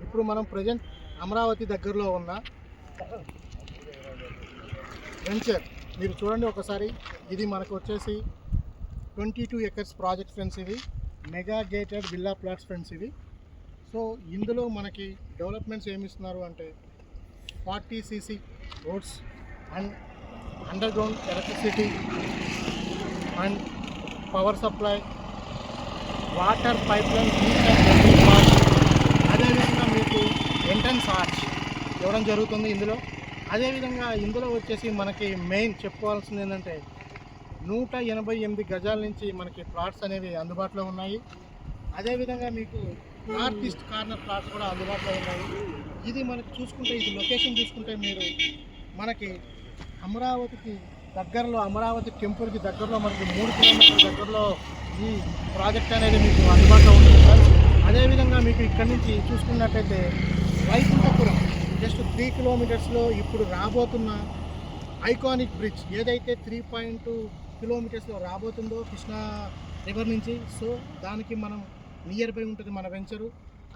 ఇప్పుడు మనం ప్రజెంట్ అమరావతి దగ్గరలో ఉన్న వెంచర్ మీరు చూడండి ఒకసారి. ఇది మనకు వచ్చేసి 22 acres ప్రాజెక్ట్ ఫ్రెండ్స్. ఇది mega gated villa plots friends ఇవి. సో ఇందులో మనకి డెవలప్మెంట్స్ ఏమి ఇస్తున్నారు అంటే 40cc roads and under ground electricity and power supply, water pipe line, అదేవిధంగా మీకు ఎంట్రన్స్ ఆర్చ్ ఇవ్వడం జరుగుతుంది ఇందులో. అదేవిధంగా ఇందులో వచ్చేసి మనకి మెయిన్ చెప్పుకోవాల్సింది ఏంటంటే 188 గజాల నుంచి మనకి ప్లాట్స్ అనేవి అందుబాటులో ఉన్నాయి. అదేవిధంగా మీకు నార్త్ ఈస్ట్ కార్నర్ ప్లాట్స్ కూడా అందుబాటులో ఉన్నాయి. ఇది మనకి చూసుకుంటే, ఇది లొకేషన్ చూసుకుంటే మీరు మనకి అమరావతికి దగ్గరలో, అమరావతి టెంపుల్కి దగ్గరలో మనకి 3 కిలోమీటర్ల దగ్గరలో ఈ ప్రాజెక్ట్ అనేది మీకు అందుబాటులో ఉంటుంది సార్. అదేవిధంగా మీకు ఇక్కడి నుంచి చూసుకున్నట్టయితే వైకుంఠపురం జస్ట్ 3 కిలోమీటర్స్లో ఇప్పుడు రాబోతున్న ఐకానిక్ బ్రిడ్జ్ ఏదైతే 3.2 కిలోమీటర్స్లో రాబోతుందో కృష్ణా రివర్ నుంచి, సో దానికి మనం నియర్ బై ఉంటుంది మన వెంచరు.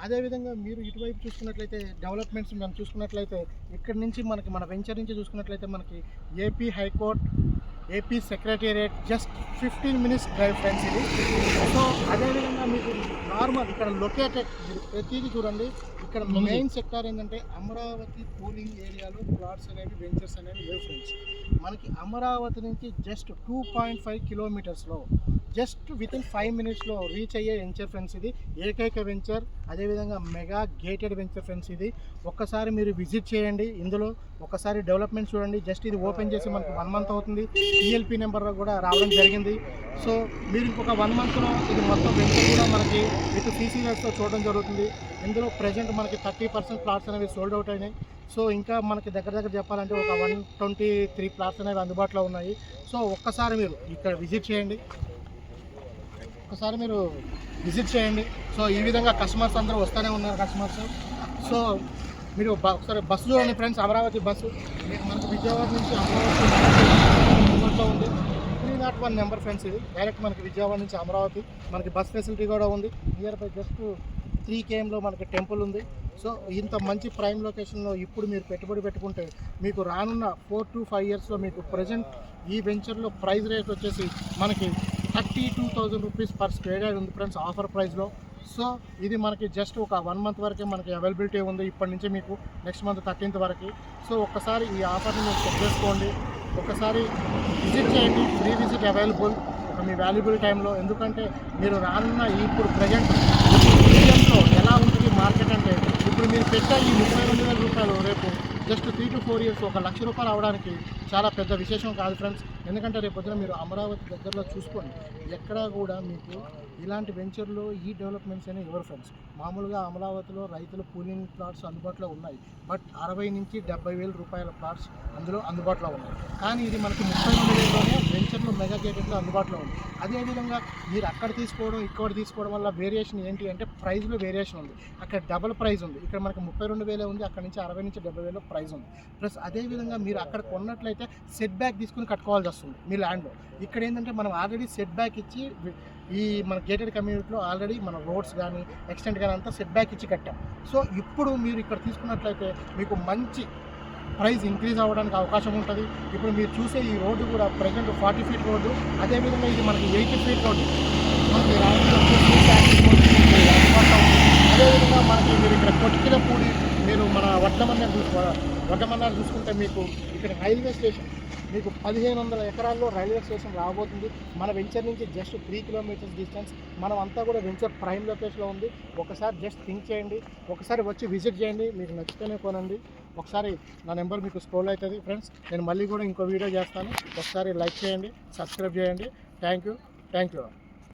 అదేవిధంగా మీరు ఇటువైపు చూసుకున్నట్లయితే డెవలప్మెంట్స్ మనం చూసుకున్నట్లయితే ఇక్కడ నుంచి మనకి మన వెంచర్ నుంచి చూసుకున్నట్లయితే మనకి AP high court, AP secretariat just 15 minutes drive friends ఇది. సో అదేవిధంగా మీకు నార్మల్ ఇక్కడ లొకేటెడ్ ప్రతిదీ చూడండి. ఇక్కడ మెయిన్ సెక్టార్ ఏంటంటే అమరావతి పూలింగ్ ఏరియాలో ప్లాట్స్ అనేవి, వెంచర్స్ అనేవి లేవు ఫ్రెండ్స్. మనకి అమరావతి నుంచి జస్ట్ 2.5 కిలోమీటర్స్లో జస్ట్ వితిన్ 5 minutesలో రీచ్ అయ్యే వెంచర్ ఫ్రెండ్స్ ఇది. ఏకైక వెంచర్, అదేవిధంగా మెగా గేటెడ్ వెంచర్ ఫ్రెండ్స్ ఇది. ఒక్కసారి మీరు విజిట్ చేయండి, ఇందులో ఒకసారి డెవలప్మెంట్ చూడండి. జస్ట్ ఇది ఓపెన్ చేసి మనకు 1 month అవుతుంది. టీఎల్పీ నెంబర్ కూడా రావడం జరిగింది. సో మీరు ఇంకొక 1 monthలో ఇది మొత్తం వెంచర్ కూడా మనకి విత్ సీసీలెస్తో చూడడం జరుగుతుంది. ఇందులో ప్రజెంట్ మనకి 30% ప్లాట్స్ అనేవి సోల్డ్ అవుట్ అయినాయి. సో ఇంకా మనకి దగ్గర చెప్పాలంటే ఒక 123 ప్లాట్స్ అనేవి అందుబాటులో ఉన్నాయి. సో ఒక్కసారి మీరు ఇక్కడ విజిట్ చేయండి, ఒకసారి మీరు విజిట్ చేయండి. సో ఈ విధంగా కస్టమర్స్ అందరూ వస్తూనే ఉన్నారు కస్టమర్స్. సో మీరు ఒకసారి బస్సు చూడండి ఫ్రెండ్స్, అమరావతి బస్సు మనకు విజయవాడ నుంచి అమరావతి ఉంది. 301 నెంబర్ ఫ్రెండ్స్ ఇది. డైరెక్ట్ మనకి విజయవాడ నుంచి అమరావతి మనకి బస్ ఫెసిలిటీ కూడా ఉంది. నియర్ బై జస్ట్ 3 kmలో మనకి టెంపుల్ ఉంది. సో ఇంత మంచి ప్రైమ్ లొకేషన్లో ఇప్పుడు మీరు పెట్టుబడి పెట్టుకుంటే మీకు రానున్న 4 to 5 yearsలో మీకు ప్రజెంట్ ఈ వెంచర్లో ప్రైస్ రేట్ వచ్చేసి మనకి 32,000 రూపీస్ పర్ స్క్వేర్ యార్డ్ ఉంది ఫ్రెండ్స్ ఆఫర్ ప్రైస్లో. సో ఇది మనకి జస్ట్ ఒక 1 month వరకే మనకి అవైలబిలిటీ ఉంది, ఇప్పటి నుంచి మీకు నెక్స్ట్ మంత్ 13th వరకు. సో ఒక్కసారి ఈ ఆఫర్ని మీరు చెక్ చేసుకోండి, ఒకసారి విజిట్ చేయండి. ఫ్రీ విజిట్ అవైలబుల్ మీ వాల్యుబుల్ టైంలో. ఎందుకంటే మీరు రానున్న ఇప్పుడు ప్రజెంట్ మీడియంలో ఎలా ఉంటుంది మార్కెట్ అంటే, ఇప్పుడు మీరు పెట్టే ఈ 32,000 రూపాయలు రేపు జస్ట్ 3 to 4 years 1 లక్ష రూపాయలు అవడానికి చాలా పెద్ద విశేషం కాదు ఫ్రెండ్స్. ఎందుకంటే రేపు పొద్దున మీరు అమరావతి దగ్గరలో చూసుకోండి, ఎక్కడా కూడా మీకు ఇలాంటి వెంచర్లో ఈ డెవలప్మెంట్స్ అనేవి ఇవ్వరు ఫ్రెండ్స్. మామూలుగా అమరావతిలో రైతుల పూలింగ్ ప్లాట్స్ అందుబాటులో ఉన్నాయి, బట్ 60 నుంచి 70,000 రూపాయల ప్లాట్స్ అందులో అందుబాటులో ఉన్నాయి. కానీ ఇది మనకి 32,000లోనే వెంచర్లో మెగా గేటెడ్లో అందుబాటులో ఉంది. అదేవిధంగా మీరు అక్కడ తీసుకోవడం ఇక్కడ తీసుకోవడం వల్ల వేరియేషన్ ఏంటి అంటే ప్రైస్లో వేరియేషన్ ఉంది. అక్కడ డబుల్ ప్రైస్ ఉంది, ఇక్కడ మనకి 32,000 ఉంది, అక్కడ నుంచి 60 నుంచి 70,000 ప్రైస్ ఉంది. ప్లస్ అదేవిధంగా మీరు అక్కడ కొన్నట్లయితే సెట్ బ్యాక్ తీసుకుని కట్టుకోవాల్సి వస్తుంది మీ ల్యాండ్లో. ఇక్కడ ఏంటంటే మనం ఆల్రెడీ సెట్ బ్యాక్ ఇచ్చి ఈ మన గేటెడ్ కమ్యూనిటీలో ఆల్రెడీ మన రోడ్స్ కానీ ఎక్స్టెంట్ కానీ అంతా సెట్ బ్యాక్ ఇచ్చి కట్టాం. సో ఇప్పుడు మీరు ఇక్కడ తీసుకున్నట్లయితే మీకు మంచి ప్రైస్ ఇంక్రీజ్ అవ్వడానికి అవకాశం ఉంటుంది. ఇప్పుడు మీరు చూసే ఈ రోడ్డు కూడా ప్రజెంట్ 40 feet రోడ్డు, అదేవిధంగా ఇది మనకి 80 feet రోడ్డు మనకి అదేవిధంగా మనకి మీరు ఇక్కడ కొట్టికిలపూడి మీరు మన వడ్డమన్నారు చూసుకుంటే మీకు ఇక్కడ రైల్వే స్టేషన్ మీకు 1,500 ఎకరాల్లో రైల్వే స్టేషన్ రాబోతుంది. మన వెంచర్ నుంచి జస్ట్ 3 kilometers డిస్టెన్స్. మనం అంతా కూడా వెంచర్ ప్రైమ్ లొకేషన్లో ఉంది. ఒకసారి జస్ట్ థింక్ చేయండి, ఒకసారి వచ్చి విజిట్ చేయండి, మీకు నచ్చితేనే కొనండి. ఒకసారి నా నెంబర్ మీకు స్క్రోల్ అవుతుంది ఫ్రెండ్స్. నేను మళ్ళీ కూడా ఇంకో వీడియో చేస్తాను, ఒకసారి లైక్ చేయండి, సబ్స్క్రైబ్ చేయండి. Thank you.